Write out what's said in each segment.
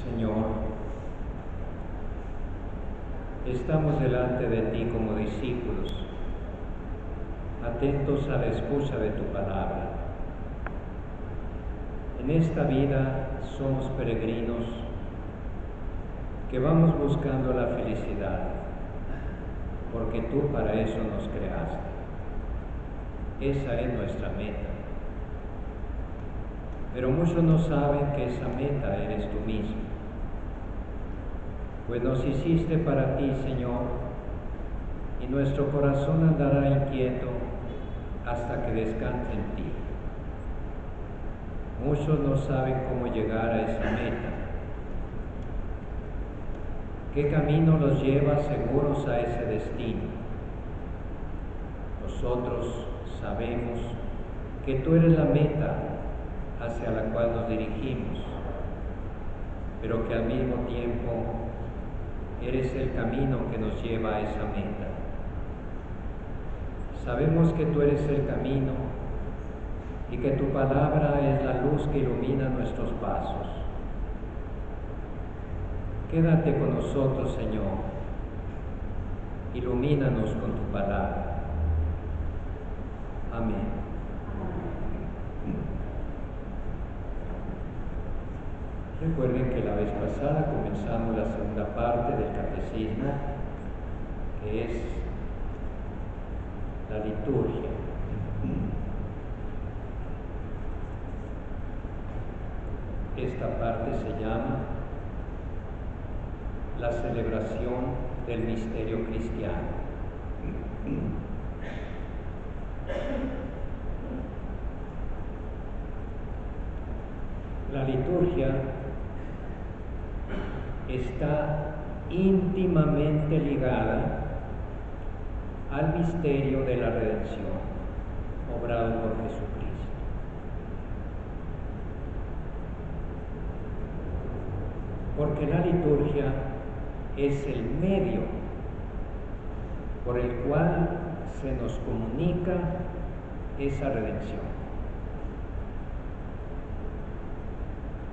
Señor, estamos delante de ti como discípulos, atentos a la escucha de tu palabra. En esta vida somos peregrinos que vamos buscando la felicidad, porque tú para eso nos creaste. Esa es nuestra meta. Pero muchos no saben que esa meta eres tú mismo, pues nos hiciste para ti, Señor, y nuestro corazón andará inquieto hasta que descanse en ti. Muchos no saben cómo llegar a esa meta. ¿Qué camino los lleva seguros a ese destino? Nosotros sabemos que tú eres la meta hacia la cual nos dirigimos, pero que al mismo tiempo eres el camino que nos lleva a esa meta. Sabemos que tú eres el camino y que tu palabra es la luz que ilumina nuestros pasos. Quédate con nosotros, Señor. Ilumínanos con tu palabra. Amén. Recuerden que la vez pasada comenzamos la segunda parte del catecismo, que es la liturgia. Esta parte se llama la celebración del misterio cristiano. La liturgia está íntimamente ligada al misterio de la redención obrado por Jesucristo. Porque la liturgia es el medio por el cual se nos comunica esa redención.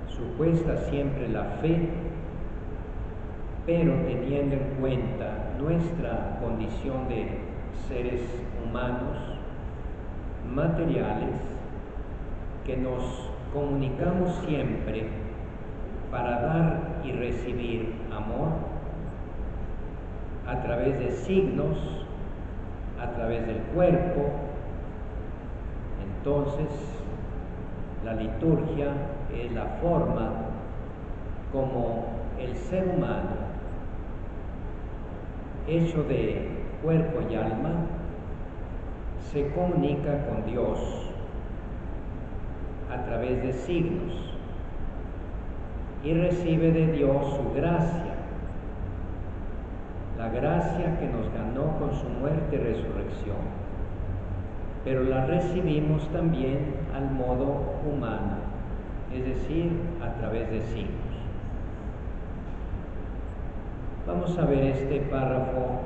Supuesta siempre la fe, pero teniendo en cuenta nuestra condición de seres humanos, materiales, que nos comunicamos siempre para dar y recibir amor a través de signos, a través del cuerpo. Entonces, la liturgia es la forma como el ser humano, hecho de cuerpo y alma, se comunica con Dios a través de signos y recibe de Dios su gracia, la gracia que nos ganó con su muerte y resurrección, pero la recibimos también al modo humano, es decir, a través de signos. Vamos a ver este párrafo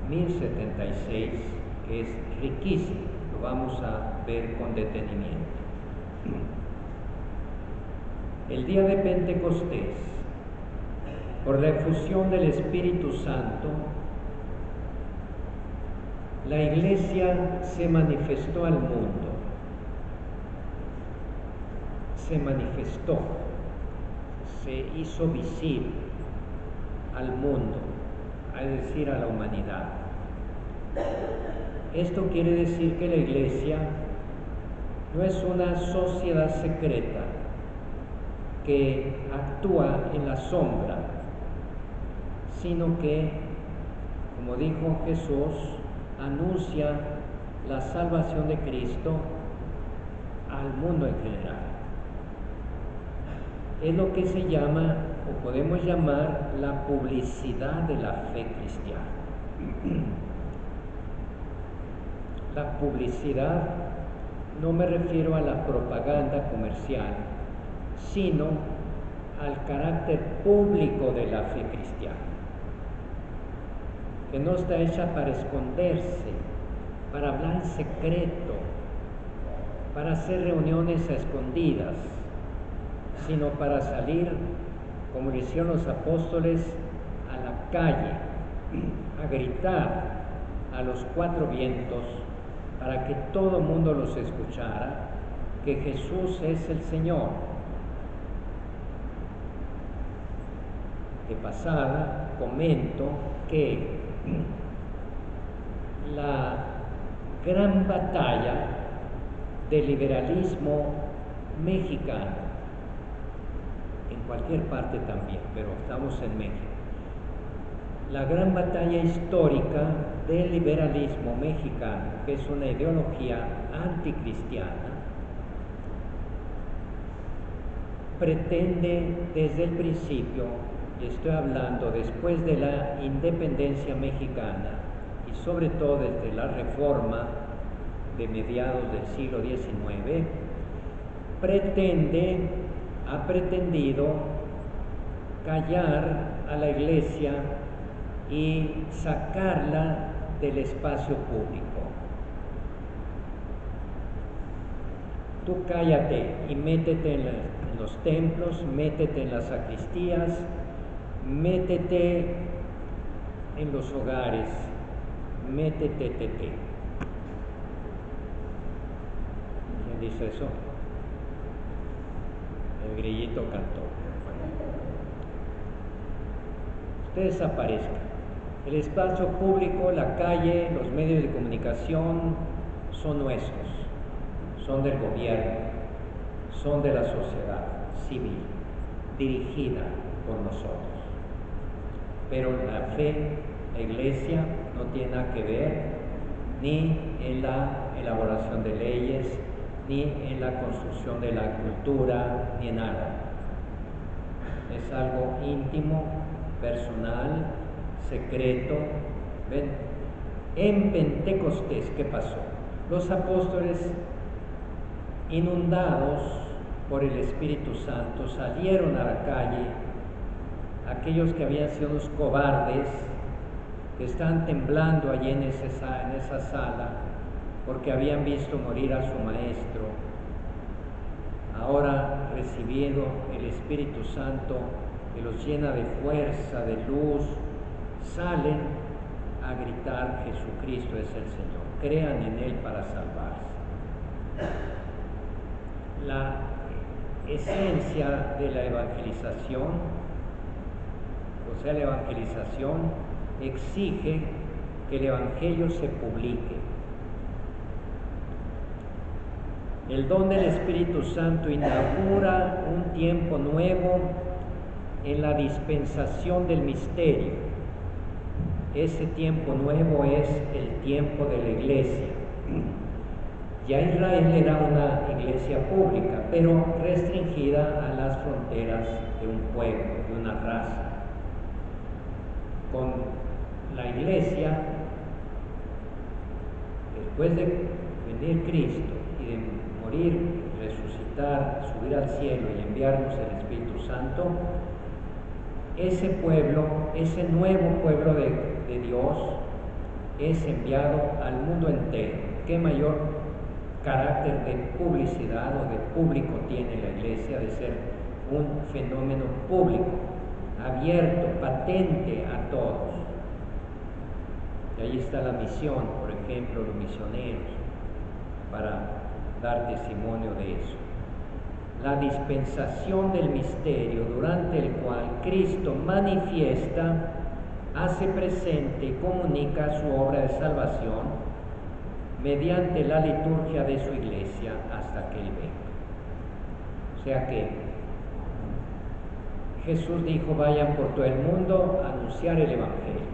1076, que es riquísimo, lo vamos a ver con detenimiento. El día de Pentecostés, por la efusión del Espíritu Santo, la Iglesia se manifestó al mundo. Se manifestó, se hizo visible al mundo, es decir, a la humanidad. Esto quiere decir que la Iglesia no es una sociedad secreta que actúa en la sombra, sino que, como dijo Jesús, anuncia la salvación de Cristo al mundo en general. Es lo que se llama, o podemos llamar, la publicidad de la fe cristiana. La publicidad, no me refiero a la propaganda comercial, sino al carácter público de la fe cristiana, que no está hecha para esconderse, para hablar en secreto, para hacer reuniones a escondidas, sino para salir como lo hicieron los apóstoles, a la calle, a gritar a los cuatro vientos para que todo el mundo los escuchara, que Jesús es el Señor. De pasada, comento que la gran batalla del liberalismo mexicano, en cualquier parte también, pero estamos en México, la gran batalla histórica del liberalismo mexicano, que es una ideología anticristiana, pretende desde el principio, y estoy hablando después de la independencia mexicana y sobre todo desde la reforma de mediados del siglo XIX, ha pretendido callar a la Iglesia y sacarla del espacio público. Tú cállate y métete en los templos, métete en las sacristías, métete en los hogares, métete. ¿Quién dice eso? El grillito cantó. Usted desaparezca. El espacio público, la calle, los medios de comunicación son nuestros, son del gobierno, son de la sociedad civil, dirigida por nosotros. Pero la fe, la Iglesia, no tiene nada que ver ni en la elaboración de leyes, ni en la construcción de la cultura, ni en nada. Es algo íntimo, personal, secreto. ¿Ven? En Pentecostés, ¿qué pasó? Los apóstoles, inundados por el Espíritu Santo, salieron a la calle. Aquellos que habían sido unos cobardes, que estaban temblando allí en esa sala, porque habían visto morir a su maestro, ahora recibiendo el Espíritu Santo que los llena de fuerza, de luz, salen a gritar: Jesucristo es el Señor, crean en Él para salvarse. La esencia de la evangelización, o sea, la evangelización exige que el Evangelio se publique. El don del Espíritu Santo inaugura un tiempo nuevo en la dispensación del misterio. Ese tiempo nuevo es el tiempo de la Iglesia. Ya Israel era una iglesia pública, pero restringida a las fronteras de un pueblo, de una raza. Con la Iglesia, después de venir Cristo y de morir, resucitar, subir al cielo y enviarnos el Espíritu Santo, ese pueblo, ese nuevo pueblo de Dios, es enviado al mundo entero. ¿Qué mayor carácter de publicidad o de público tiene la Iglesia, de ser un fenómeno público, abierto, patente a todos? Y ahí está la misión, por ejemplo, los misioneros, para dar testimonio de eso. La dispensación del misterio, durante el cual Cristo manifiesta, hace presente y comunica su obra de salvación mediante la liturgia de su iglesia hasta que Él venga. O sea que Jesús dijo: vayan por todo el mundo a anunciar el Evangelio.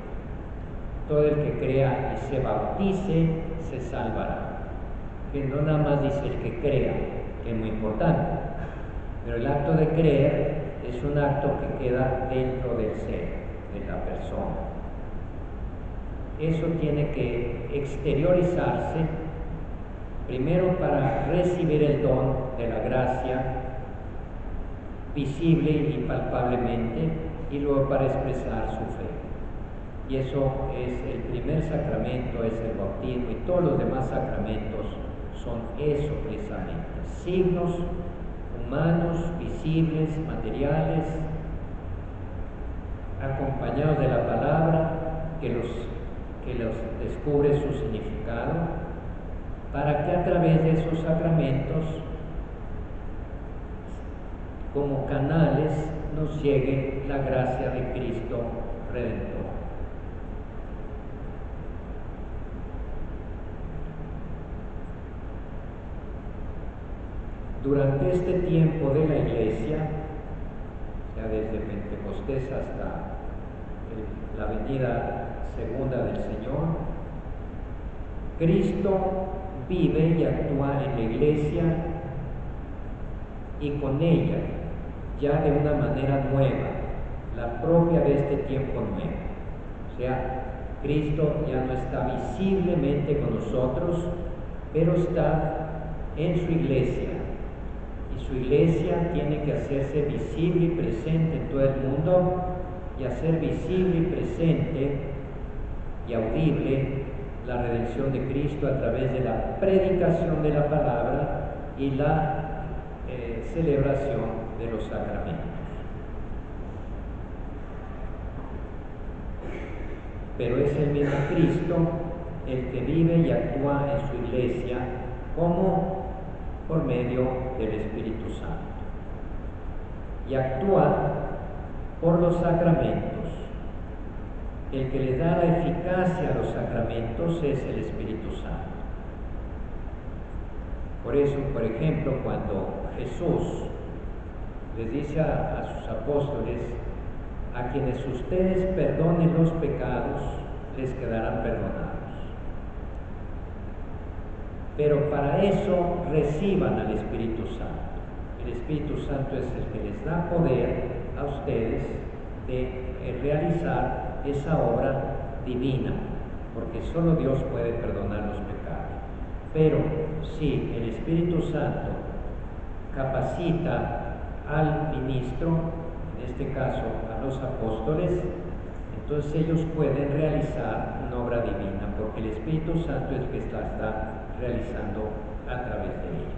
Todo el que crea y se bautice se salvará. Que no nada más dice el que crea, que es muy importante, pero el acto de creer es un acto que queda dentro del ser, de la persona. Eso tiene que exteriorizarse primero para recibir el don de la gracia visible y palpablemente, y luego para expresar su fe. Y eso es el primer sacramento, es el bautismo, y todos los demás sacramentos son eso precisamente: signos humanos, visibles, materiales, acompañados de la palabra que los descubre su significado, para que a través de esos sacramentos, como canales, nos llegue la gracia de Cristo Redentor. Durante este tiempo de la Iglesia, ya desde Pentecostés hasta la venida segunda del Señor, Cristo vive y actúa en la Iglesia y con ella ya de una manera nueva, la propia de este tiempo nuevo. O sea, Cristo ya no está visiblemente con nosotros, pero está en su Iglesia. Y su Iglesia tiene que hacerse visible y presente en todo el mundo, y hacer visible y presente y audible la redención de Cristo a través de la predicación de la palabra y la celebración de los sacramentos. Pero es el mismo Cristo el que vive y actúa en su Iglesia como por medio del Espíritu Santo. Y actúa por los sacramentos. El que le da la eficacia a los sacramentos es el Espíritu Santo. Por eso, por ejemplo, cuando Jesús les dice a sus apóstoles: a quienes ustedes perdonen los pecados, les quedarán perdonados. Pero para eso reciban al Espíritu Santo. El Espíritu Santo es el que les da poder a ustedes de realizar esa obra divina, porque solo Dios puede perdonar los pecados. Pero si el Espíritu Santo capacita al ministro, en este caso a los apóstoles, entonces ellos pueden realizar una obra divina, porque el Espíritu Santo es el que está realizando a través de ellos.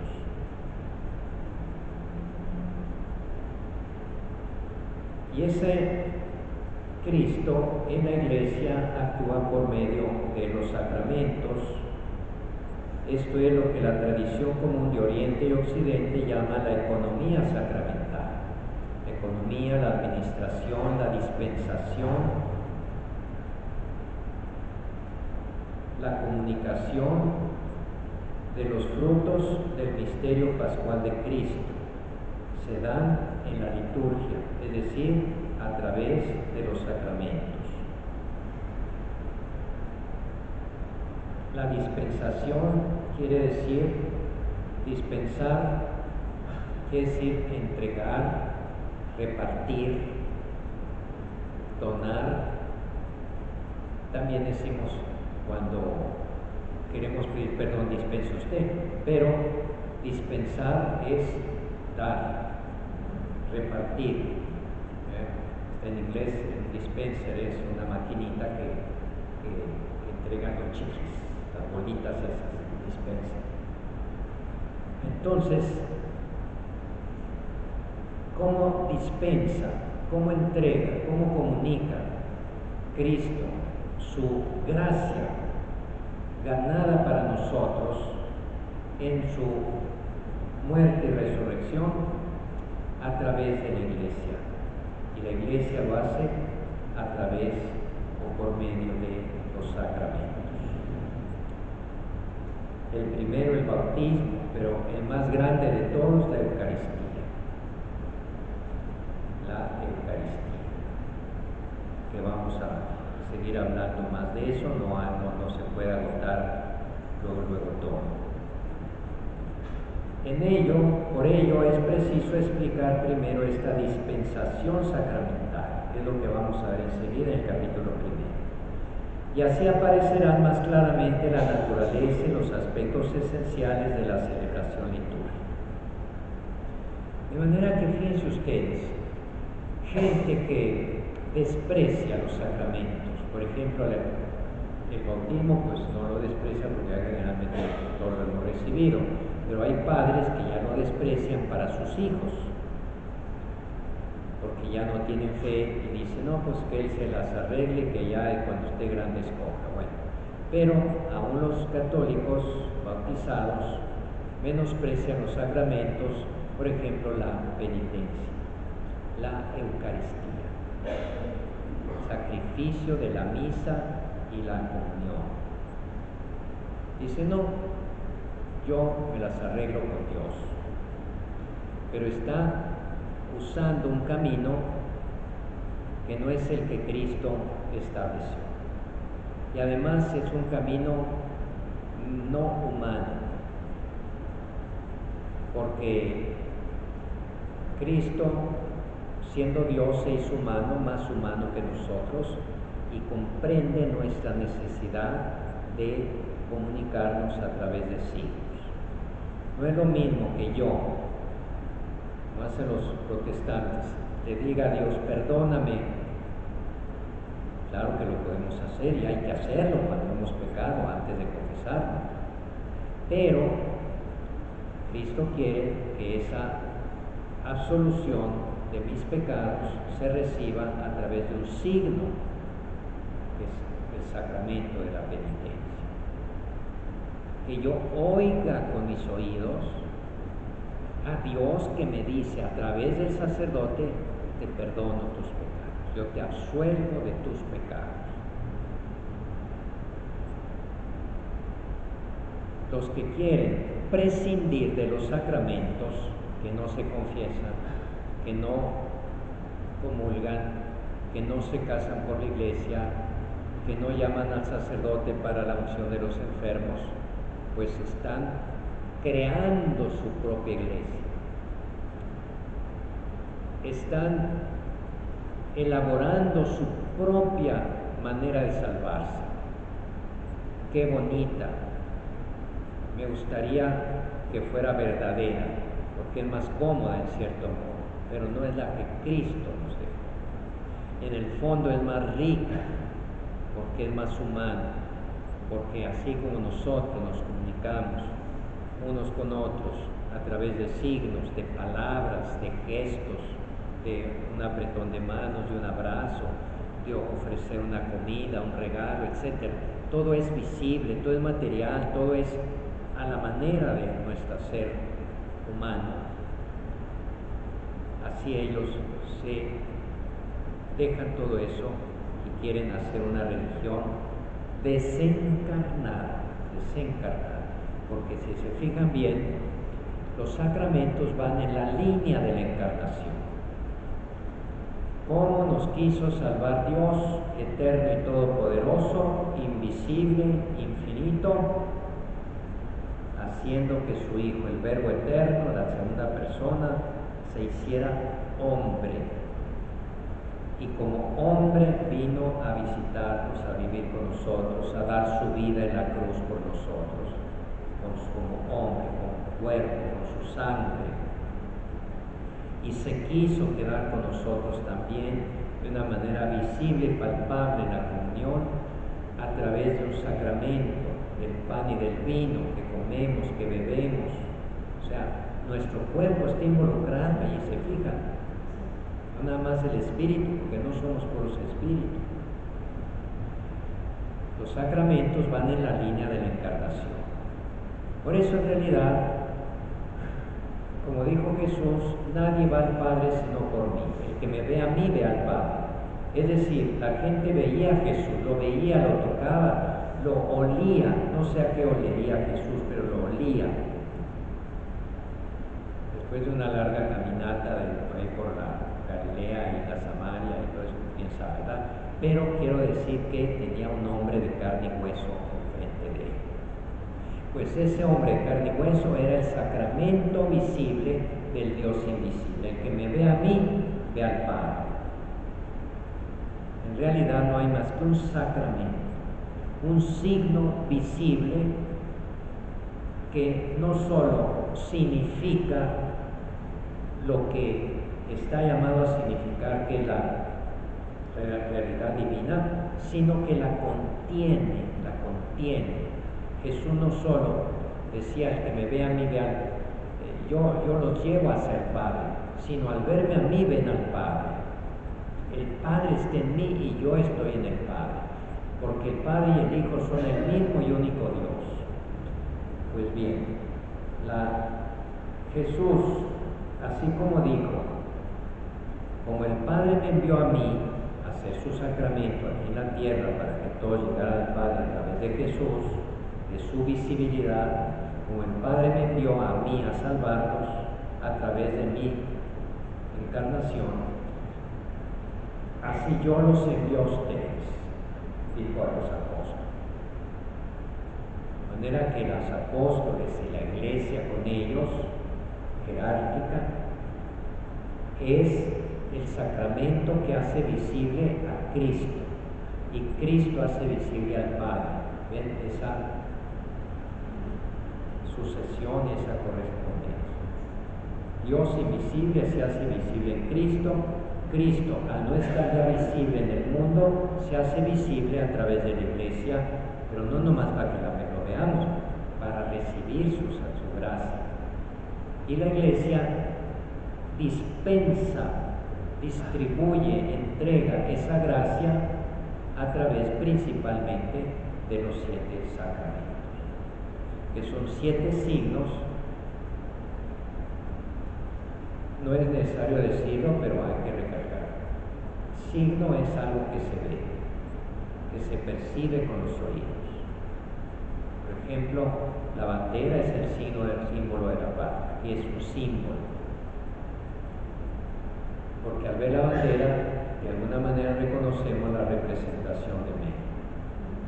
Y ese Cristo en la Iglesia actúa por medio de los sacramentos. Esto es lo que la tradición común de Oriente y Occidente llama la economía sacramental. La economía, la administración, la dispensación, la comunicación de los frutos del misterio pascual de Cristo. Se dan en la liturgia, es decir, a través de los sacramentos. La dispensación quiere decir dispensar, quiere decir entregar, repartir, donar. También decimos cuando queremos pedir perdón, dispense usted, pero dispensar es dar, repartir. En inglés, el dispenser es una maquinita que entrega los chiquis, las bolitas esas, dispenser. Entonces, ¿cómo dispensa, cómo entrega, cómo comunica Cristo su gracia ganada para nosotros en su muerte y resurrección? A través de la Iglesia. Y la Iglesia lo hace a través o por medio de los sacramentos. El primero, el bautismo, pero el más grande de todos, la Eucaristía. La Eucaristía. Que vamos a seguir hablando más de eso, no se puede agotar luego todo. Por ello es preciso explicar primero esta dispensación sacramental, que es lo que vamos a ver enseguida en el capítulo 1. Y así aparecerán más claramente la naturaleza y los aspectos esenciales de la celebración litúrgica. De manera que fíjense ustedes, gente que desprecia los sacramentos, por ejemplo, el bautismo, pues no lo desprecia porque ya generalmente todos lo hemos recibido. Pero hay padres que ya lo desprecian para sus hijos, porque ya no tienen fe y dicen, no, pues que Él se las arregle, que ya cuando esté grande escoja. Bueno, pero aún los católicos bautizados menosprecian los sacramentos, por ejemplo, la penitencia, la Eucaristía, el sacrificio de la misa y la comunión. Dice, no, yo me las arreglo con Dios, pero está usando un camino que no es el que Cristo estableció. Y además es un camino no humano, porque Cristo, siendo Dios, se hizo humano, más humano que nosotros, y comprende nuestra necesidad de comunicarnos a través de signos. No es lo mismo que yo, como hacen los protestantes, le diga a Dios, perdóname. Claro que lo podemos hacer y hay que hacerlo cuando hemos pecado antes de confesarlo. Pero Cristo quiere que esa absolución de mis pecados se reciba a través de un signo, que es el sacramento de la penitencia. Que yo oiga con mis oídos a Dios que me dice a través del sacerdote, te perdono tus pecados, yo te absuelvo de tus pecados. Los que quieren prescindir de los sacramentos, que no se confiesan, que no comulgan, que no se casan por la iglesia, que no llaman al sacerdote para la unción de los enfermos, pues están creando su propia iglesia. Están elaborando su propia manera de salvarse. Qué bonita. Me gustaría que fuera verdadera, porque es más cómoda en cierto modo, pero no es la que Cristo nos dejó. En el fondo es más rica, porque es más humana, porque así como nosotros nos comunicamos unos con otros a través de signos, de palabras, de gestos, de un apretón de manos, de un abrazo, de ofrecer una comida, un regalo, etc. Todo es visible, todo es material, todo es a la manera de nuestro ser humano. Así ellos se dejan todo eso y quieren hacer una religión desencarnada, porque si se fijan bien, los sacramentos van en la línea de la encarnación. ¿Cómo nos quiso salvar Dios, eterno y todopoderoso, invisible, infinito, haciendo que su Hijo, el Verbo eterno, la segunda persona, se hiciera hombre? Y como hombre vino a visitarnos, a vivir con nosotros, a dar su vida en la cruz por nosotros, como hombre, como cuerpo, con su sangre. Y se quiso quedar con nosotros también de una manera visible y palpable en la comunión, a través de un sacramento, del pan y del vino que comemos, que bebemos. O sea, nuestro cuerpo está involucrado y se fijan. No nada más el espíritu, porque no somos puros espíritus. Los sacramentos van en la línea de la encarnación. Por eso, en realidad, como dijo Jesús, nadie va al Padre sino por mí. El que me ve a mí, ve al Padre. Es decir, la gente veía a Jesús, lo veía, lo tocaba, lo olía. No sé a qué olería Jesús, pero lo olía. Después de una larga caminata ahí por la Galilea y la Samaria y todo eso, quién sabe, ¿verdad? Pero quiero decir que tenía un hombre de carne y hueso enfrente de él. Pues ese hombre de carne y hueso era el sacramento visible del Dios invisible. El que me ve a mí, ve al Padre. En realidad no hay más que un sacramento, un signo visible que no solo significa lo que está llamado a significar, que es la realidad divina, sino que la contiene. Jesús no solo decía, el que me ve a mí, yo los llevo hacia el Padre, sino al verme a mí ven al Padre. El Padre está en mí y yo estoy en el Padre, porque el Padre y el Hijo son el mismo y único Dios. Pues bien, Jesús, así como dijo, como el Padre me envió a mí a hacer su sacramento aquí en la tierra para que todos llegaran al Padre a través de Jesús, de su visibilidad, como el Padre me envió a mí a salvarlos a través de mi encarnación, así yo los envío a ustedes, dijo a los apóstoles. De manera que los apóstoles y la iglesia con ellos, jerárquica, es el sacramento que hace visible a Cristo, y Cristo hace visible al Padre. ¿Ven esa sucesión y esa correspondencia? Dios invisible se hace visible en Cristo. Cristo, al no estar ya visible en el mundo, se hace visible a través de la iglesia, pero no nomás para que lo veamos, para recibir su gracia. Y la iglesia dispensa, distribuye, entrega esa gracia a través principalmente de los 7 sacramentos, que son 7 signos. No es necesario decirlo, pero hay que recalcar. Signo es algo que se ve, que se percibe con los oídos. Por ejemplo, la bandera es el signo del símbolo de la patria, y es un símbolo. Porque al ver la bandera, de alguna manera reconocemos la representación de México.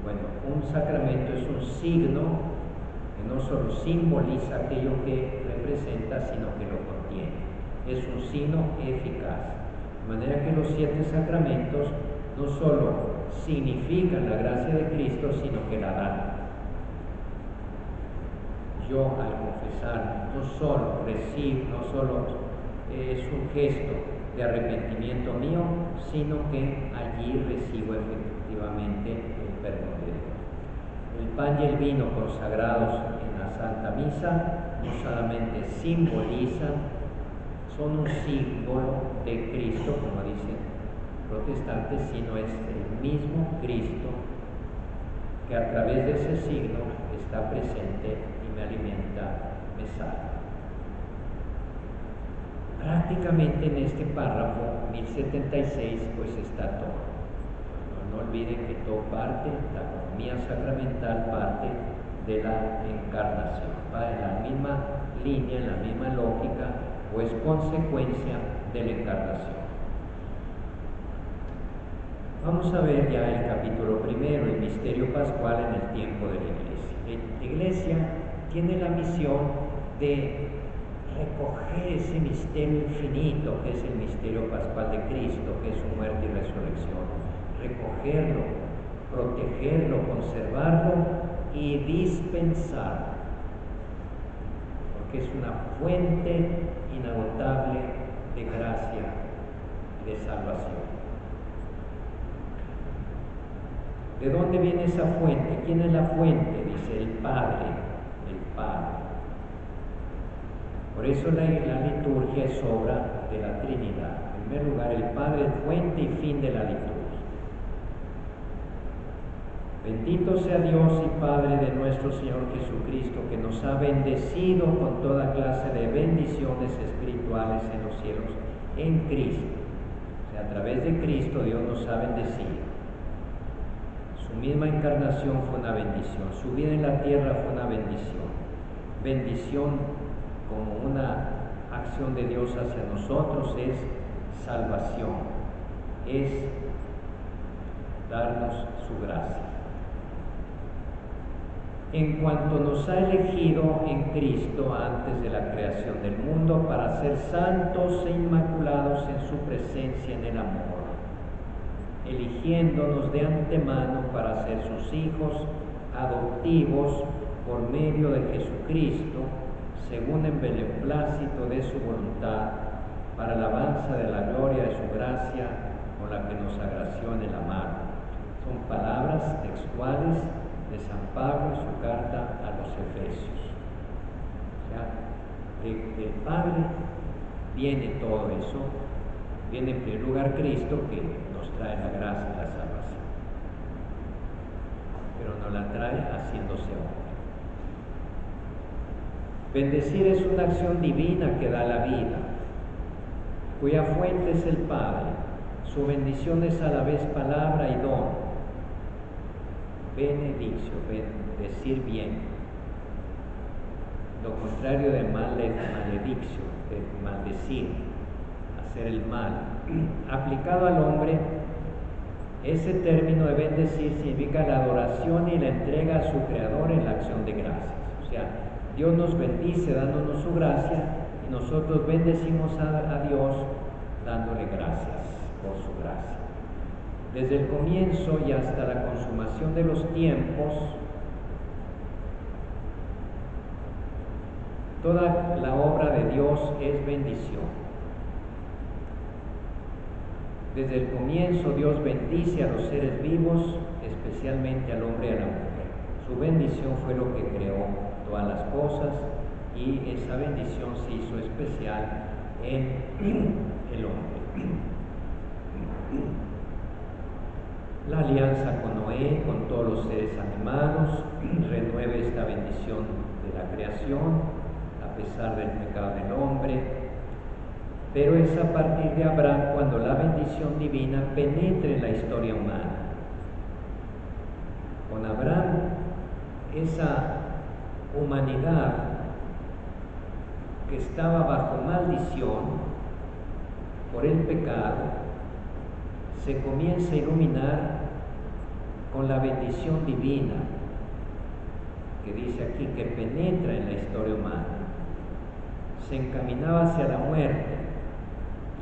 Bueno, un sacramento es un signo que no solo simboliza aquello que representa, sino que lo contiene. Es un signo eficaz. De manera que los 7 sacramentos no solo significan la gracia de Cristo, sino que la dan. Yo al confesar no solo recibo, no solo es un gesto de arrepentimiento mío, sino que allí recibo efectivamente el perdón de Dios. El pan y el vino consagrados en la Santa Misa no solamente simbolizan, son un símbolo de Cristo, como dicen protestantes, sino es el mismo Cristo que a través de ese signo está presente y me alimenta, me salva. Prácticamente en este párrafo 1076 pues está todo. No olviden que todo parte, la economía sacramental parte de la encarnación, va en la misma línea, en la misma lógica, o es consecuencia de la encarnación. Vamos a ver ya el capítulo primero, el misterio pascual en el tiempo de la iglesia. La iglesia tiene la misión de recoger ese misterio infinito que es el misterio pascual de Cristo, que es su muerte y resurrección, recogerlo, protegerlo, conservarlo y dispensarlo, porque es una fuente inagotable de gracia y de salvación. ¿De dónde viene esa fuente? ¿Quién es la fuente? Dice el Padre, el Padre. Por eso la liturgia es obra de la Trinidad. En primer lugar, el Padre es fuente y fin de la liturgia. Bendito sea Dios y Padre de nuestro Señor Jesucristo, que nos ha bendecido con toda clase de bendiciones espirituales en los cielos, en Cristo. O sea, a través de Cristo Dios nos ha bendecido. Su misma encarnación fue una bendición, su vida en la tierra fue una bendición. Bendición como una acción de Dios hacia nosotros es salvación, es darnos su gracia. En cuanto nos ha elegido en Cristo antes de la creación del mundo para ser santos e inmaculados en su presencia en el amor, eligiéndonos de antemano para ser sus hijos adoptivos por medio de Jesucristo, según el beneplácito de su voluntad, para alabanza de la gloria de su gracia, con la que nos agració en el amar. Son palabras textuales de San Pablo en su carta a los Efesios. O sea, del Padre viene todo eso. Viene en primer lugar Cristo, que nos trae la gracia y la salvación, pero nos la trae haciéndose hombre. Bendecir es una acción divina que da la vida, cuya fuente es el Padre. Su bendición es a la vez palabra y don. Benedictio, bendecir bien. Lo contrario de maledictio, de maldecir, hacer el mal. Aplicado al hombre, ese término de bendecir significa la adoración y la entrega a su Creador en la acción de gracias. O sea, Dios nos bendice dándonos su gracia y nosotros bendecimos a Dios dándole gracias por su gracia. Desde el comienzo y hasta la consumación de los tiempos, toda la obra de Dios es bendición. Desde el comienzo Dios bendice a los seres vivos, especialmente al hombre y a la mujer. Su bendición fue lo que creó todas las cosas y esa bendición se hizo especial en el hombre. La alianza con Noé, con todos los seres animados, renueve esta bendición de la creación a pesar del pecado del hombre, pero es a partir de Abraham cuando la bendición divina penetra en la historia humana. Con Abraham, esa humanidad que estaba bajo maldición por el pecado, se comienza a iluminar con la bendición divina, que dice aquí que penetra en la historia humana. Se encaminaba hacia la muerte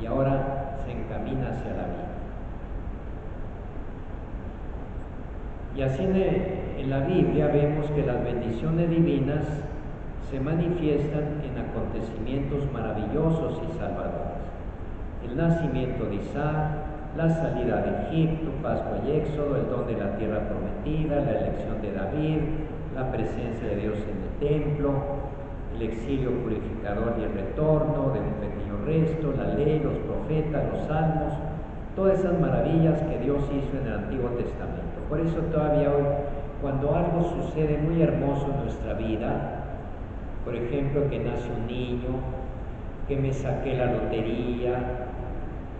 y ahora se encamina hacia la vida. Y así en la Biblia vemos que las bendiciones divinas se manifiestan en acontecimientos maravillosos y salvadores. El nacimiento de Isaac, la salida de Egipto, Pascua y Éxodo, el don de la tierra prometida, la elección de David, la presencia de Dios en el templo, el exilio purificador y el retorno de un pequeño resto, la ley, los profetas, los salmos, todas esas maravillas que Dios hizo en el Antiguo Testamento. Por eso todavía hoy, cuando algo sucede muy hermoso en nuestra vida, por ejemplo, que nace un niño, que me saqué la lotería,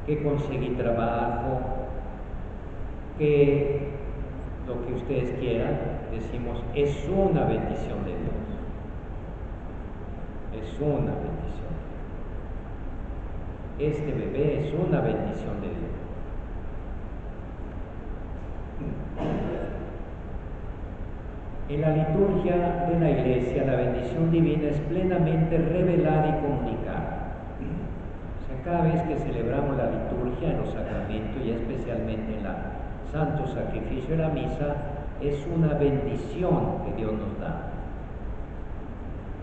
que conseguí trabajo, que lo que ustedes quieran, decimos, es una bendición de Dios. Es una bendición. Este bebé es una bendición de Dios. En la liturgia de la Iglesia, la bendición divina es plenamente revelada y comunicada. Cada vez que celebramos la liturgia en los sacramentos y especialmente en el santo sacrificio de la misa, es una bendición que Dios nos da.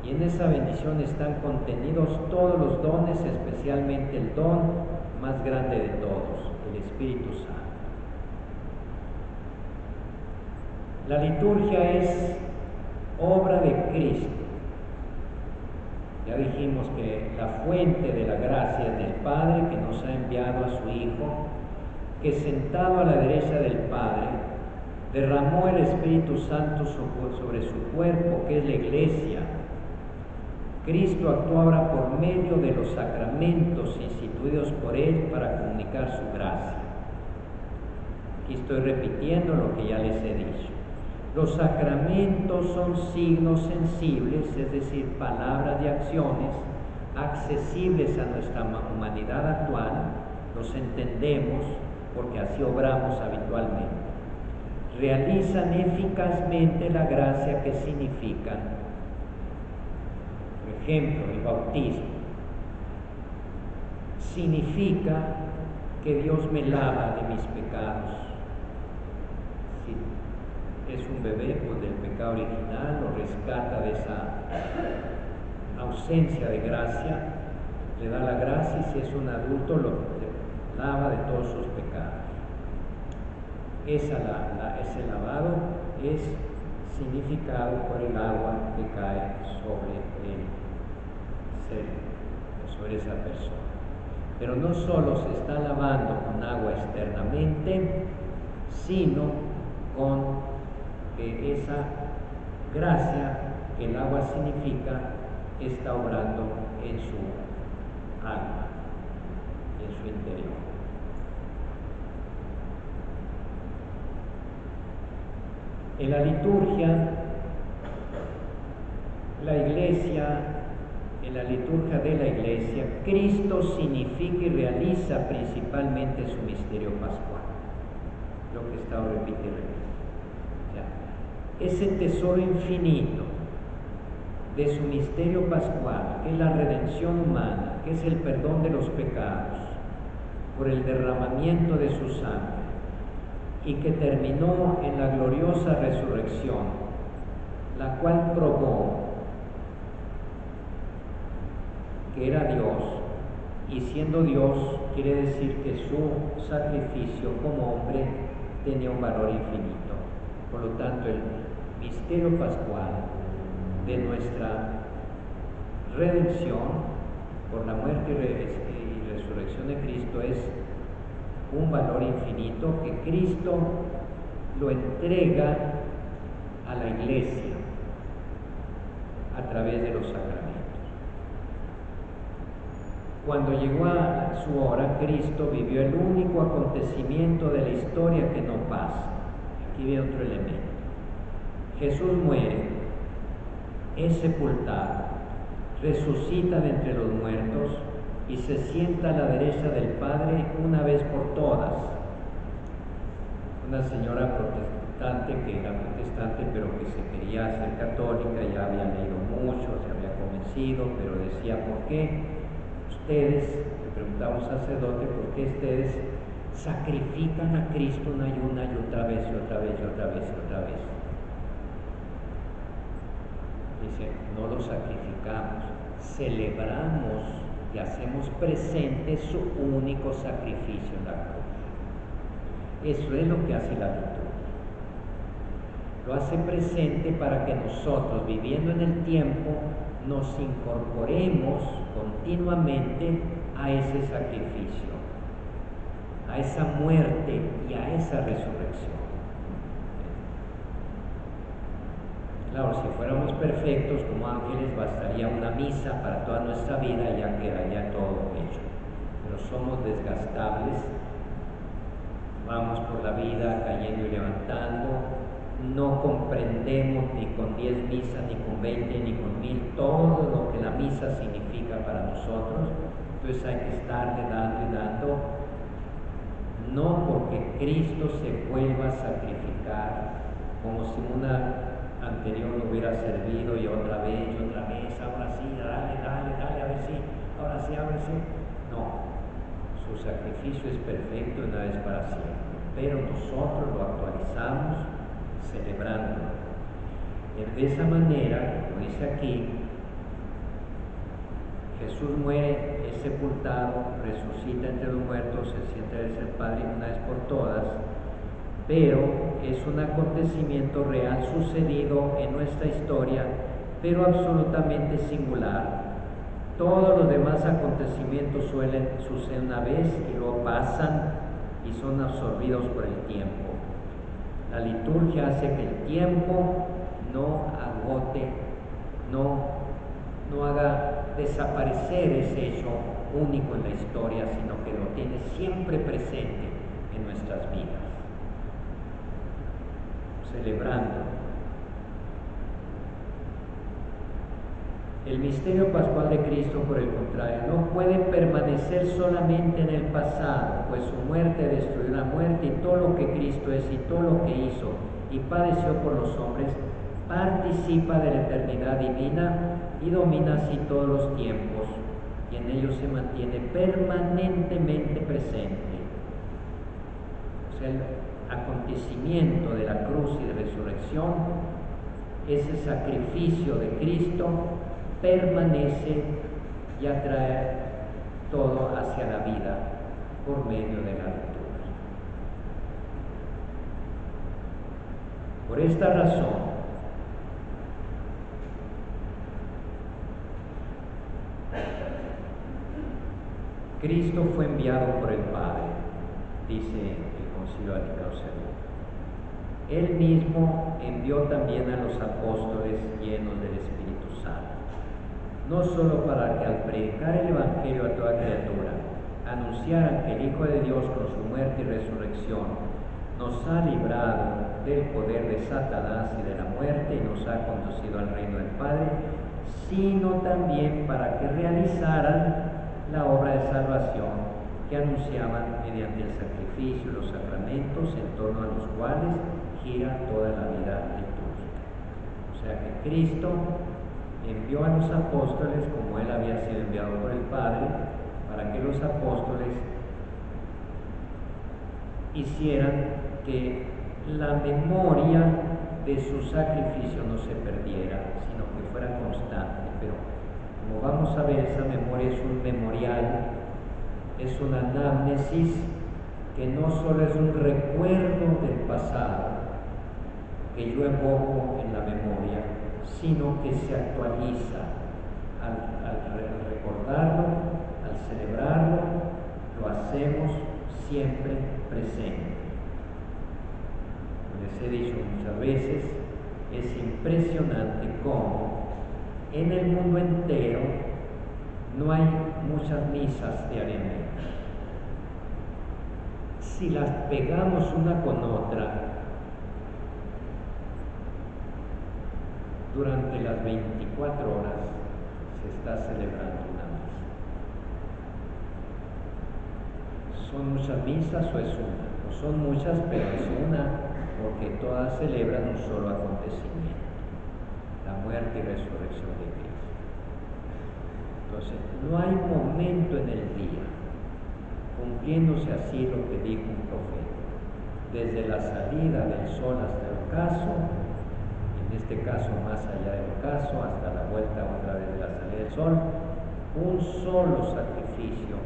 Y en esa bendición están contenidos todos los dones, especialmente el don más grande de todos, el Espíritu Santo. La liturgia es obra de Cristo. Ya dijimos que la fuente de la gracia es del Padre, que nos ha enviado a su Hijo, que sentado a la derecha del Padre, derramó el Espíritu Santo sobre su cuerpo, que es la Iglesia. Cristo actúa ahora por medio de los sacramentos instituidos por Él para comunicar su gracia. Aquí estoy repitiendo lo que ya les he dicho. Los sacramentos son signos sensibles, es decir, palabras y acciones accesibles a nuestra humanidad actual, los entendemos porque así obramos habitualmente. Realizan eficazmente la gracia que significan. Por ejemplo, el bautismo significa que Dios me lava de mis pecados. Es un bebé, pues del pecado original, lo rescata de esa ausencia de gracia, le da la gracia y si es un adulto lo lava de todos sus pecados. Ese lavado es significado por el agua que cae sobre el sobre esa persona. Pero no solo se está lavando con agua externamente, sino con que esa gracia que el agua significa está obrando en su alma, en su interior. En la liturgia, en la liturgia de la Iglesia, Cristo significa y realiza principalmente su misterio pascual, lo que he estado repitiendo. O sea, ese tesoro infinito de su misterio pascual, que es la redención humana, que es el perdón de los pecados, por el derramamiento de su sangre, y que terminó en la gloriosa resurrección, la cual probó que era Dios, y siendo Dios quiere decir que su sacrificio como hombre tenía un valor infinito. Por lo tanto, el misterio pascual de nuestra redención por la muerte y resurrección de Cristo es un valor infinito que Cristo lo entrega a la Iglesia a través de los sacramentos. Cuando llegó a su hora, Cristo vivió el único acontecimiento de la historia que no pasa. Aquí viene otro elemento. Jesús muere, es sepultado, resucita de entre los muertos y se sienta a la derecha del Padre una vez por todas. Una señora protestante, que era protestante pero que se quería hacer católica, ya había leído mucho, se había convencido, pero decía: ¿por qué ustedes, le preguntaba a un sacerdote, por qué ustedes sacrifican a Cristo una y otra vez y otra vez y otra vez y otra vez? Dice: no lo sacrificamos, celebramos y hacemos presente su único sacrificio en la cruz. Eso es lo que hace la liturgia. Lo hace presente para que nosotros, viviendo en el tiempo, nos incorporemos continuamente a ese sacrificio, a esa muerte y a esa resurrección. Claro, si fuéramos perfectos como ángeles, bastaría una misa para toda nuestra vida y ya quedaría todo hecho. Pero somos desgastables, vamos por la vida cayendo y levantando, no comprendemos ni con 10 misas, ni con 20, ni con 1000, todo lo que la misa significa para nosotros. Entonces hay que estarle dando y dando, no porque Cristo se vuelva a sacrificar como si una anterior no hubiera servido y otra vez, ahora sí, dale, a ver si, ahora sí. No, su sacrificio es perfecto una vez para siempre, pero nosotros lo actualizamos celebrándolo. De esa manera, como dice aquí, Jesús muere, es sepultado, resucita entre los muertos, se sienta a el Padre una vez por todas, pero es un acontecimiento real sucedido en nuestra historia, pero absolutamente singular. Todos los demás acontecimientos suceden una vez y luego pasan y son absorbidos por el tiempo. La liturgia hace que el tiempo no agote, no haga desaparecer ese hecho único en la historia, sino que lo tiene siempre presente en nuestras vidas, celebrando. El misterio pascual de Cristo, por el contrario, no puede permanecer solamente en el pasado, pues su muerte destruyó la muerte, y todo lo que Cristo es y todo lo que hizo y padeció por los hombres participa de la eternidad divina y domina así todos los tiempos, y en ellos se mantiene permanentemente presente. O sea, el acontecimiento de la cruz y de resurrección, ese sacrificio de Cristo, permanece y atrae todo hacia la vida por medio de la liturgia. Por esta razón, Cristo fue enviado por el Padre, dice el Concilio Vaticano II. Él mismo envió también a los apóstoles llenos del Espíritu Santo, no solo para que al predicar el Evangelio a toda criatura anunciaran que el Hijo de Dios con su muerte y resurrección nos ha librado del poder de Satanás y de la muerte y nos ha conducido al reino del Padre, sino también para que realizaran la obra de salvación que anunciaban mediante el sacrificio y los sacramentos en torno a los cuales gira toda la vida litúrgica. O sea que Cristo envió a los apóstoles como Él había sido enviado por el Padre, para que los apóstoles hicieran que la memoria de su sacrificio no se perdiera, sino que fuera constante. Pero como vamos a ver, esa memoria es un memorial, es una anamnesis que no solo es un recuerdo del pasado que yo evoco en la memoria, sino que se actualiza al recordarlo, al celebrarlo, lo hacemos siempre presente. Les he dicho muchas veces, es impresionante cómo en el mundo entero no hay muchas misas diariamente. Si las pegamos una con otra, durante las 24 horas se está celebrando una misa. ¿Son muchas misas o es una? No son muchas, pero es una, porque todas celebran un solo acontecimiento, la muerte y resurrección de Cristo. Entonces, no hay momento en el día, cumpliéndose así lo que dijo un profeta, desde la salida del sol hasta el ocaso, en este caso más allá del ocaso, hasta la vuelta otra vez de la salida del sol, un solo sacrificio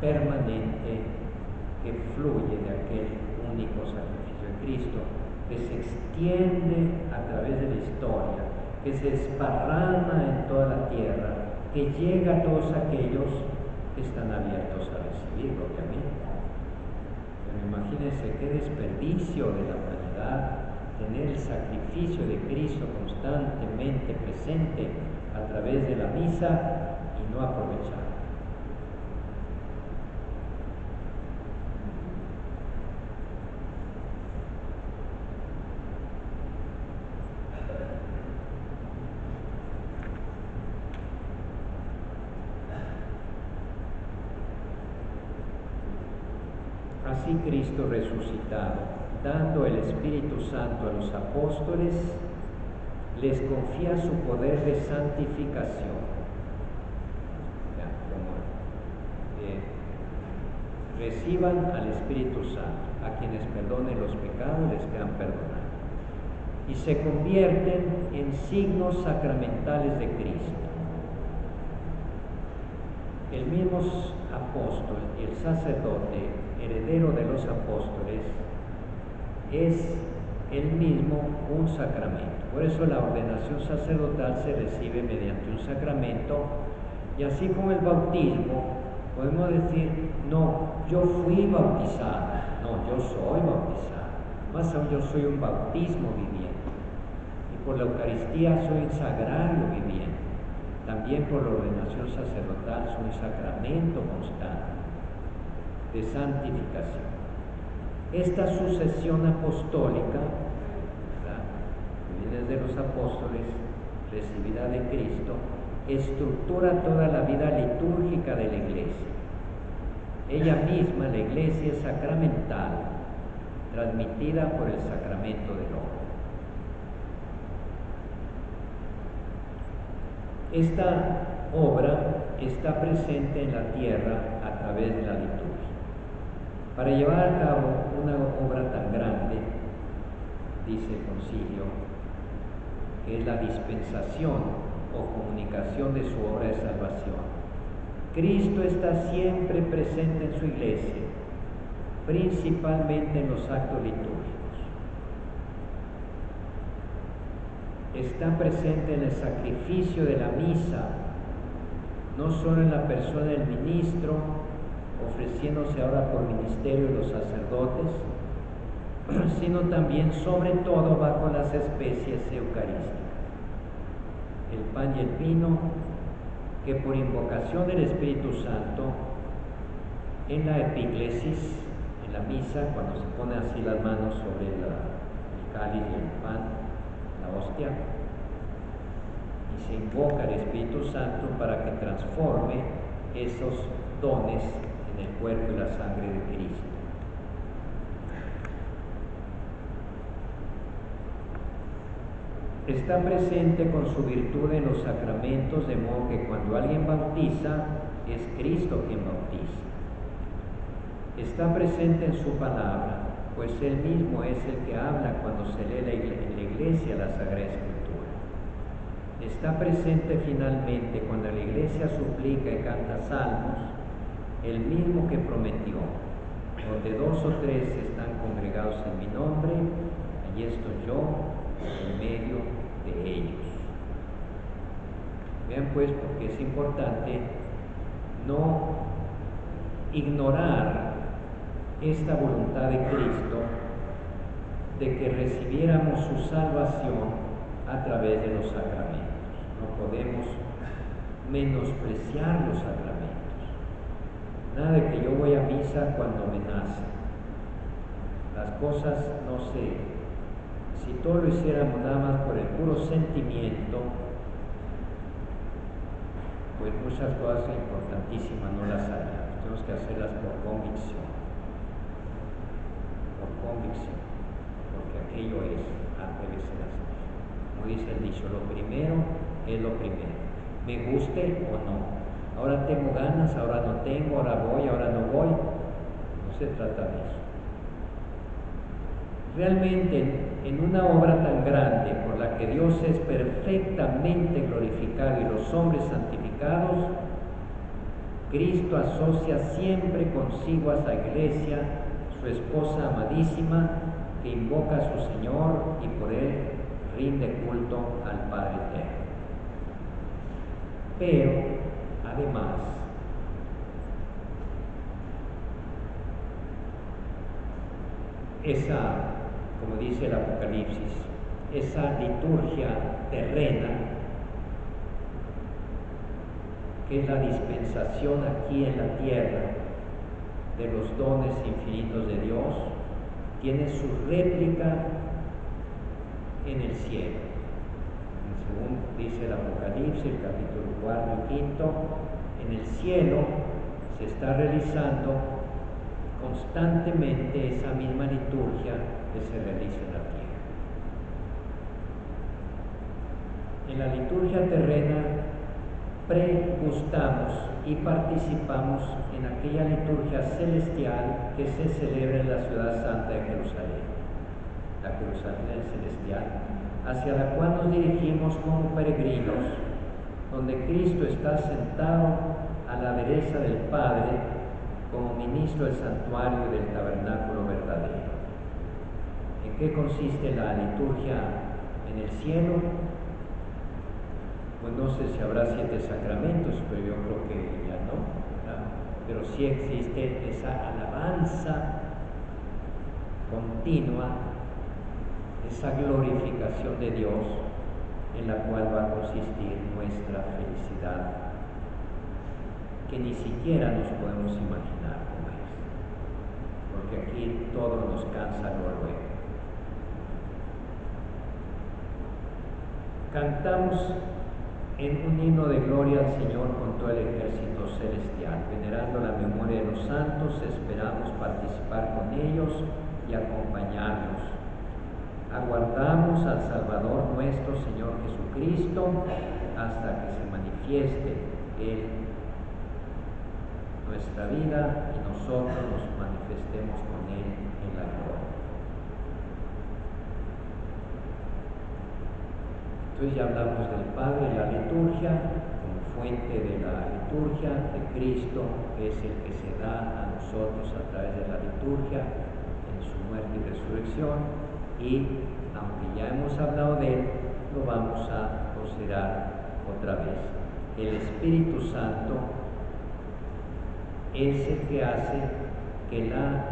permanente que fluye de aquel único sacrificio de Cristo, que se extiende a través de la historia, que se esparrama en toda la tierra, que llega a todos aquellos que están abiertos a recibirlo, obviamente. Pero imagínense qué desperdicio de la humanidad tener el sacrificio de Cristo constantemente presente a través de la misa y no aprovecharlo. Así Cristo resucitado, dando el Espíritu Santo a los apóstoles, les confía su poder de santificación. Reciban al Espíritu Santo, a quienes perdonen los pecados les quedan perdonados, y se convierten en signos sacramentales de Cristo. El mismo apóstol y el sacerdote, heredero de los apóstoles, es el mismo un sacramento. Por eso la ordenación sacerdotal se recibe mediante un sacramento, y así como el bautismo, podemos decir, no, yo fui bautizado, no, yo soy bautizado, más aún yo soy un bautismo viviente, y por la Eucaristía soy un sagrario viviente. También por la ordenación sacerdotal soy un sacramento constante de santificación. Esta sucesión apostólica, que viene de los apóstoles, recibida de Cristo, estructura toda la vida litúrgica de la Iglesia. Ella misma, la Iglesia, es sacramental, transmitida por el sacramento del orden. Esta obra está presente en la tierra a través de la liturgia. Para llevar a cabo una obra tan grande, dice el concilio, que es la dispensación o comunicación de su obra de salvación, Cristo está siempre presente en su iglesia, principalmente en los actos litúrgicos. Está presente en el sacrificio de la misa, no solo en la persona del ministro, ofreciéndose ahora por ministerio de los sacerdotes, sino también, sobre todo, bajo las especies eucarísticas, el pan y el vino, que por invocación del Espíritu Santo, en la epíclesis, en la misa, cuando se pone así las manos sobre el cáliz y el pan, la hostia, y se invoca al Espíritu Santo para que transforme esos dones en el cuerpo y la sangre de Cristo. Está presente con su virtud en los sacramentos, de modo que cuando alguien bautiza, es Cristo quien bautiza. Está presente en su palabra, pues Él mismo es el que habla cuando se lee en la iglesia la Sagrada Escritura. Está presente finalmente cuando la iglesia suplica y canta salmos, el mismo que prometió: donde 2 o 3 están congregados en mi nombre, allí estoy yo en medio de ellos. Vean pues, porque es importante no ignorar esta voluntad de Cristo de que recibiéramos su salvación a través de los sacramentos. No podemos menospreciar los sacramentos. Nada de que yo voy a misa cuando me nace. Las cosas no se... Si todo lo hiciéramos nada más por el puro sentimiento, pues muchas cosas importantísimas no las haríamos. Tenemos que hacerlas por convicción. Por convicción. Porque aquello es, debe ser así. Como dice el dicho, lo primero es lo primero. Me guste o no. Ahora tengo ganas, ahora no tengo, ahora voy, ahora no voy. No se trata de eso. Realmente, en una obra tan grande por la que Dios es perfectamente glorificado y los hombres santificados, Cristo asocia siempre consigo a esa iglesia, su esposa amadísima, que invoca a su Señor y por él rinde culto al Padre Eterno. Pero, además, esa, como dice el Apocalipsis, esa liturgia terrena, que es la dispensación aquí en la tierra de los dones infinitos de Dios, tiene su réplica en el cielo. Según dice el Apocalipsis, el capítulo 4 y 5, en el cielo se está realizando constantemente esa misma liturgia que se realiza en la tierra. En la liturgia terrena pregustamos y participamos en aquella liturgia celestial que se celebra en la ciudad santa de Jerusalén, la Jerusalén celestial, hacia la cual nos dirigimos como peregrinos, donde Cristo está sentado a la derecha del Padre como ministro del santuario y del tabernáculo verdadero. ¿En qué consiste la liturgia en el cielo? Pues no sé si habrá 7 sacramentos, pero yo creo que ya no, ¿verdad? Pero sí existe esa alabanza continua, esa glorificación de Dios en la cual va a consistir nuestra felicidad, que ni siquiera nos podemos imaginar cómo es, porque aquí todo nos cansa luego. Cantamos en un himno de gloria al Señor con todo el ejército celestial, venerando la memoria de los santos, esperamos participar con ellos y acompañarlos. Aguardamos al Salvador nuestro Señor Jesucristo hasta que se manifieste Él nuestra vida y nosotros nos manifestemos con Él en la gloria. Entonces ya hablamos del Padre, la liturgia, como fuente de la liturgia, de Cristo, que es el que se da a nosotros a través de la liturgia, en su muerte y resurrección, y aunque ya hemos hablado de Él, lo vamos a considerar otra vez. el Espíritu Santo es el que hace que la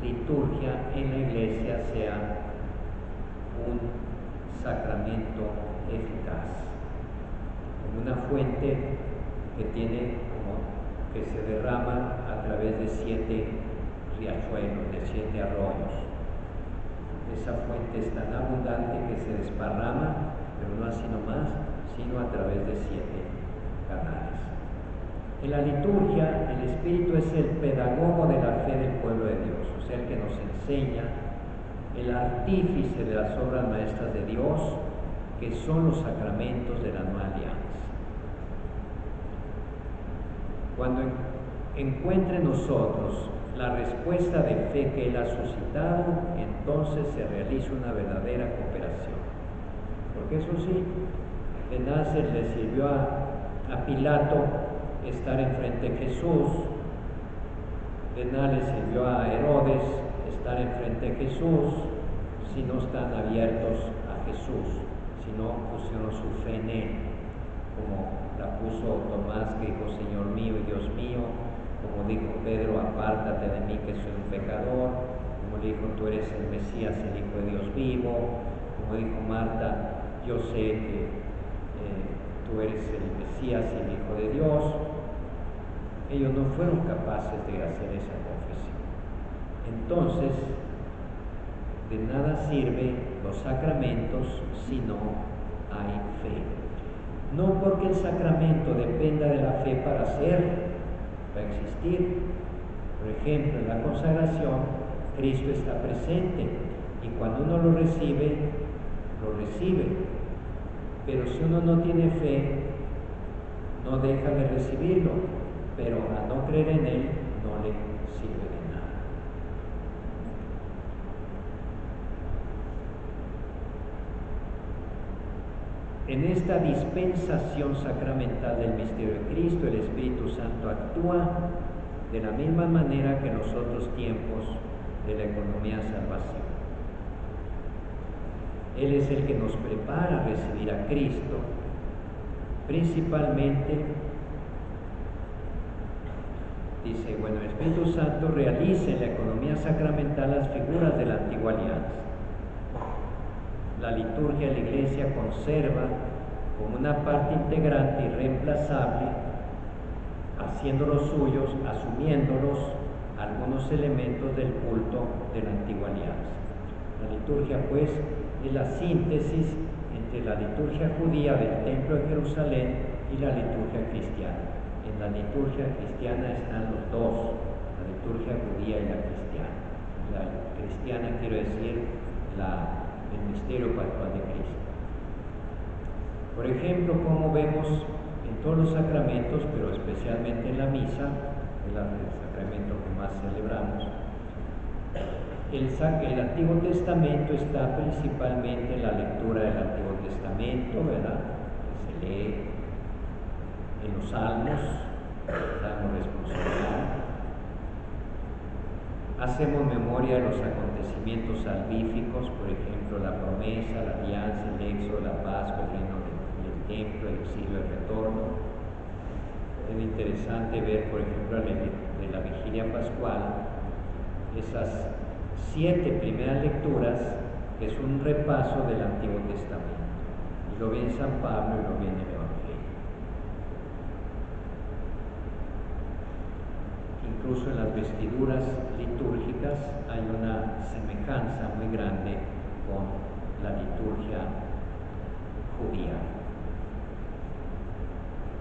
liturgia en la iglesia sea un sacramento eficaz, como una fuente que se derrama a través de 7 riachuelos, de 7 arroyos. Esa fuente es tan abundante que se desparrama, pero no así nomás, sino a través de 7 canales. En la liturgia, el Espíritu es el pedagogo de la fe del pueblo de Dios, o sea, el que nos enseña, el artífice de las obras maestras de Dios, que son los sacramentos de la nueva alianza. Cuando encuentre en nosotros la respuesta de fe que Él ha suscitado, entonces se realiza una verdadera cooperación. Porque eso sí, de nada le sirvió a Pilato estar enfrente de Jesús, de nada le sirvió a Herodes estar enfrente de Jesús, si no están abiertos a Jesús, si no pusieron su fe en Él, como la puso Tomás, que dijo, Señor mío y Dios mío, como dijo Pedro, apártate de mí que soy un pecador, como dijo, tú eres el Mesías, el Hijo de Dios vivo, como dijo Marta, yo sé que tú eres el Mesías y el Hijo de Dios. Ellos no fueron capaces de hacer esa confesión. Entonces, de nada sirven los sacramentos si no hay fe. No porque el sacramento dependa de la fe para existir. Por ejemplo, en la consagración, Cristo está presente y cuando uno lo recibe. Pero si uno no tiene fe, no deja de recibirlo, pero a no creer en Él no le sirve de nada. En esta dispensación sacramental del misterio de Cristo, el Espíritu Santo actúa de la misma manera que en los otros tiempos de la economía de salvación. Él es el que nos prepara a recibir a Cristo, principalmente, dice, bueno, el Espíritu Santo realiza en la economía sacramental las figuras de la antigua alianza. La liturgia de la Iglesia conserva como una parte integrante y reemplazable, haciéndolos suyos, asumiéndolos algunos elementos del culto de la antigua alianza. La liturgia, pues, es la síntesis entre la liturgia judía del Templo de Jerusalén y la liturgia cristiana. En la liturgia cristiana están los dos, la liturgia judía y la cristiana. La cristiana, quiero decir, el misterio pascual de Cristo. Por ejemplo, como vemos en todos los sacramentos, pero especialmente en la misa, el sacramento que más celebramos, el Antiguo Testamento está principalmente en la lectura del Antiguo Testamento, ¿verdad? Que se lee en los Salmos, Salmo responsorial. Hacemos memoria de los acontecimientos salvíficos, por ejemplo, la promesa, la alianza, el éxodo, la Pascua, el reino del templo, el exilio, el retorno. Es interesante ver, por ejemplo, de la vigilia pascual, esas 7 primeras lecturas, que es un repaso del Antiguo Testamento. Y lo viene San Pablo y lo viene el Evangelio. Incluso en las vestiduras litúrgicas hay una semejanza muy grande con la liturgia judía.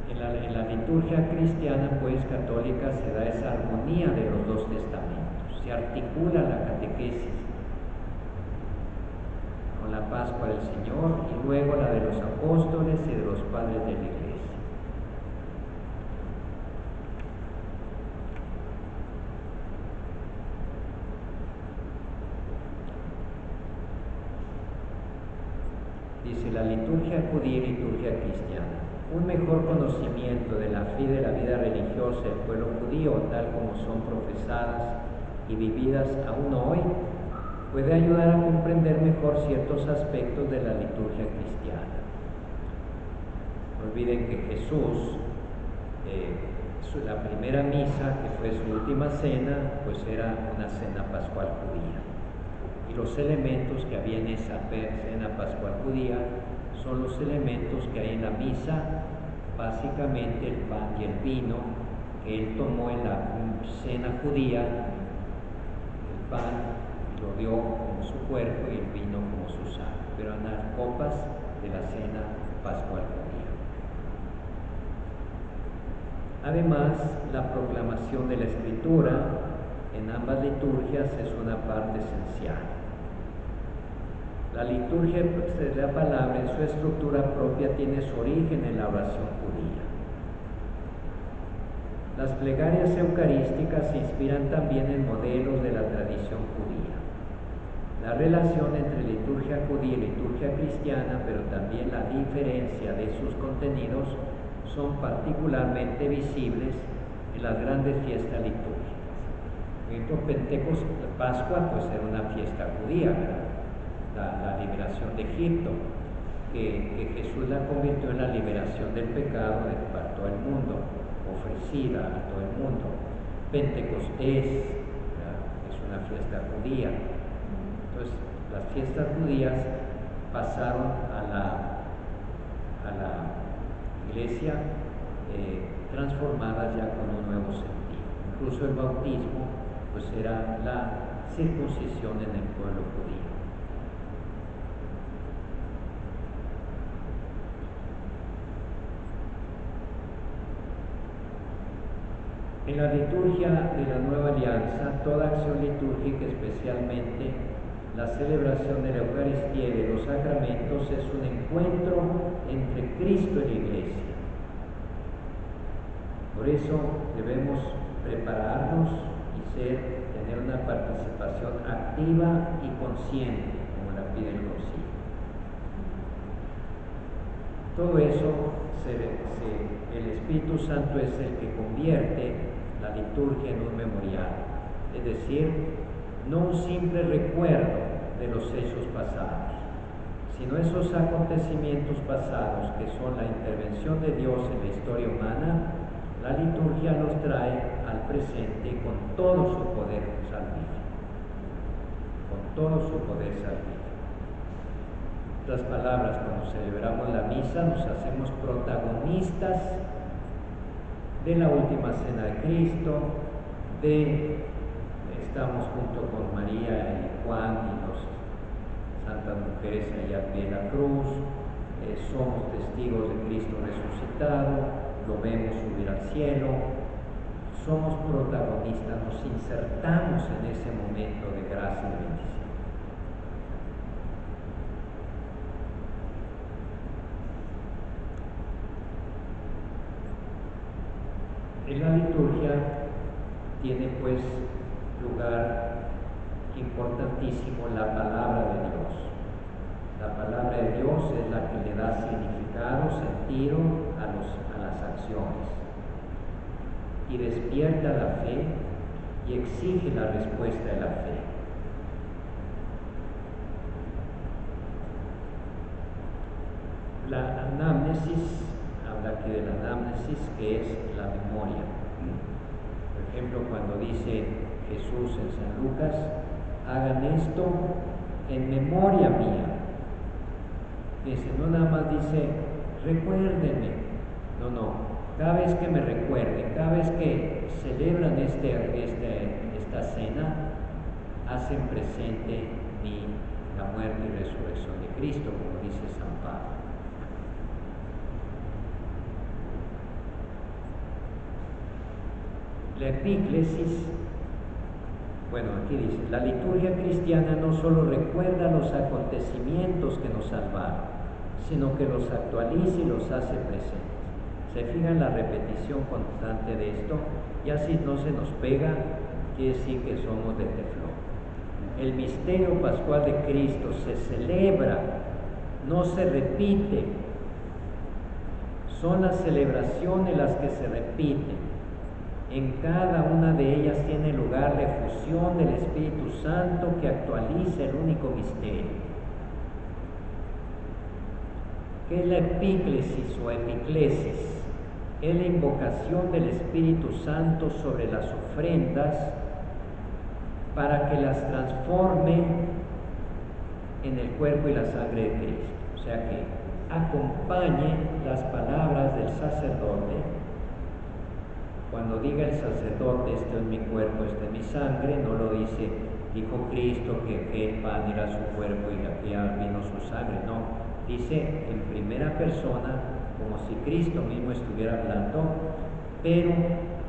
En la liturgia cristiana, pues, católica, se da esa armonía de los dos testamentos. Se articula la catequesis con la Pascua del Señor y luego la de los apóstoles y de los padres de la Iglesia. Dice la liturgia judía y liturgia cristiana. Un mejor conocimiento de la fe y de la vida religiosa del pueblo judío, tal como son profesadas y vividas aún hoy, puede ayudar a comprender mejor ciertos aspectos de la liturgia cristiana. No olviden que Jesús La primera misa, que fue su última cena, pues era una cena pascual judía. Y los elementos que había en esa cena pascual judía son los elementos que hay en la misa, básicamente el pan y el vino que él tomó en la cena judía. El pan lo dio como su cuerpo y el vino como su sangre, pero eran las copas de la cena pascual judía. Además, la proclamación de la Escritura en ambas liturgias es una parte esencial. La liturgia de la palabra en su estructura propia tiene su origen en la oración judía. Las plegarias eucarísticas se inspiran también en modelos de la tradición judía. La relación entre liturgia judía y liturgia cristiana, pero también la diferencia de sus contenidos, son particularmente visibles en las grandes fiestas litúrgicas. Por ejemplo, Pentecostés, Pascua, pues era una fiesta judía, la liberación de Egipto, que Jesús la convirtió en la liberación del pecado para todo el mundo, ofrecida a todo el mundo. Pentecostés es una fiesta judía. Entonces, las fiestas judías pasaron a la iglesia transformadas ya con un nuevo sentido. Incluso el bautismo pues era la circuncisión en el pueblo judío. En la liturgia de la Nueva Alianza, toda acción litúrgica, especialmente la celebración de la Eucaristía y de los sacramentos, es un encuentro entre Cristo y la Iglesia. Por eso debemos prepararnos y tener una participación activa y consciente, como la pide el Concilio. Todo eso, el Espíritu Santo es el que convierte la liturgia en un memorial, es decir, no un simple recuerdo de los hechos pasados, sino esos acontecimientos pasados que son la intervención de Dios en la historia humana. La liturgia los trae al presente con todo su poder salvífico, con todo su poder salvífico. En otras palabras, cuando celebramos la misa nos hacemos protagonistas de la última cena de Cristo, estamos junto con María y Juan y las santas mujeres allá al pie de la cruz, somos testigos de Cristo resucitado, lo vemos subir al cielo, somos protagonistas, nos insertamos en ese momento de gracia y bendición. En la liturgia tiene pues lugar importantísimo la palabra de Dios. La palabra de Dios es la que le da significado, sentido a las acciones y despierta la fe y exige la respuesta de la fe. La anamnesis, habla aquí de la anamnesis, que es la memoria. Por ejemplo, cuando dice Jesús en San Lucas, hagan esto en memoria mía. Dice, no nada más dice, recuérdenme. No, cada vez que me recuerden, cada vez que celebran esta cena, hacen presente la muerte y resurrección de Cristo, como dice San Pablo. La epíclesis, bueno, aquí dice, la liturgia cristiana no solo recuerda los acontecimientos que nos salvaron, sino que los actualiza y los hace presentes. Se fijan la repetición constante de esto, y así no se nos pega, quiere decir que somos de teflón. El misterio pascual de Cristo se celebra, no se repite. Son las celebraciones las que se repiten. En cada una de ellas tiene lugar la efusión del Espíritu Santo que actualiza el único misterio. ¿Qué es la epíclesis o epiclesis? es la invocación del Espíritu Santo sobre las ofrendas para que las transforme en el cuerpo y la sangre de Cristo. O sea, que acompañe las palabras del sacerdote. Cuando diga el sacerdote, este es mi cuerpo, esta es mi sangre, no lo dice, dijo Cristo que el pan era su cuerpo y aquella vino su sangre, no. Dice en primera persona, como si Cristo mismo estuviera hablando, pero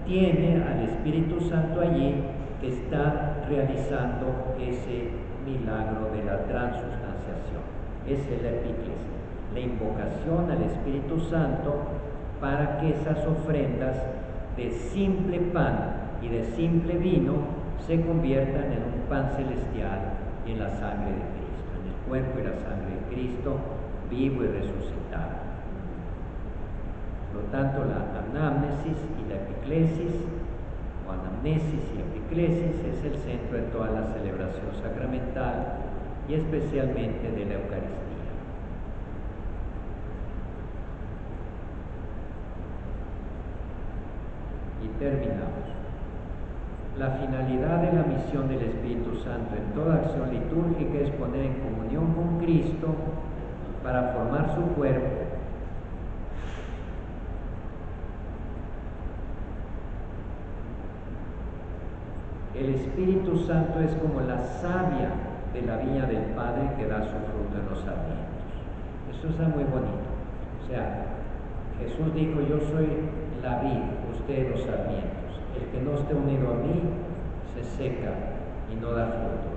tiene al Espíritu Santo allí que está realizando ese milagro de la transustanciación. Esa es la epíclesis, la invocación al Espíritu Santo para que esas ofrendas de simple pan y de simple vino se conviertan en un pan celestial y en la sangre de Cristo, en el cuerpo y la sangre de Cristo, vivo y resucitado. Por lo tanto, la anamnesis y la epiclesis, o anamnesis y epiclesis, es el centro de toda la celebración sacramental y especialmente de la Eucaristía. Y terminamos. La finalidad de la misión del Espíritu Santo en toda acción litúrgica es poner en comunión con Cristo para formar su cuerpo. El Espíritu Santo es como la savia de la viña del Padre que da su fruto en los sarmientos. Eso está muy bonito. O sea, Jesús dijo, yo soy la vid, ustedes los sarmientos. El que no esté unido a mí se seca y no da fruto.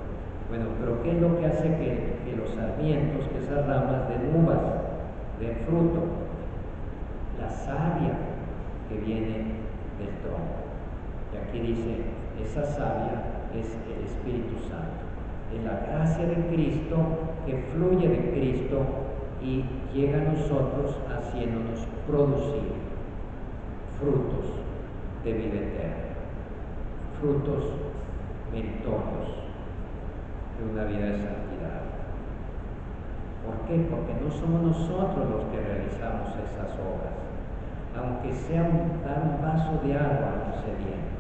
Bueno, pero ¿qué es lo que hace que los sarmientos, que esas ramas den uvas, den fruto? La savia que viene del tronco. Y aquí dice, esa savia es el Espíritu Santo, es la gracia de Cristo que fluye de Cristo y llega a nosotros haciéndonos producir frutos de vida eterna, frutos meritorios de una vida de santidad. ¿Por qué? Porque no somos nosotros los que realizamos esas obras, aunque sea dar un vaso de agua a un sediento,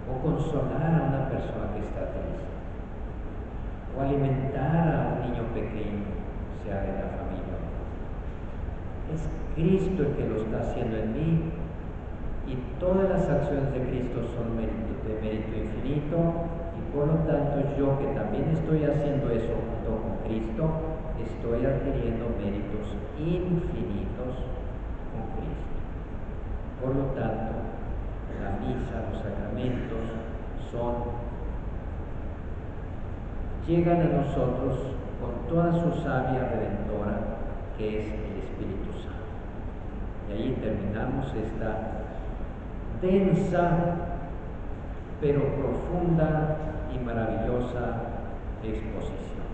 o consolar a una persona que está triste, o alimentar a un niño pequeño, sea de la familia. Es Cristo el que lo está haciendo en mí, y todas las acciones de Cristo son de mérito infinito, y por lo tanto yo, que también estoy haciendo eso junto con Cristo, estoy adquiriendo méritos infinitos con Cristo. Por lo tanto, la misa, los sacramentos llegan a nosotros con toda su savia redentora, que es el Espíritu Santo. Y ahí terminamos esta densa pero profunda y maravillosa exposición.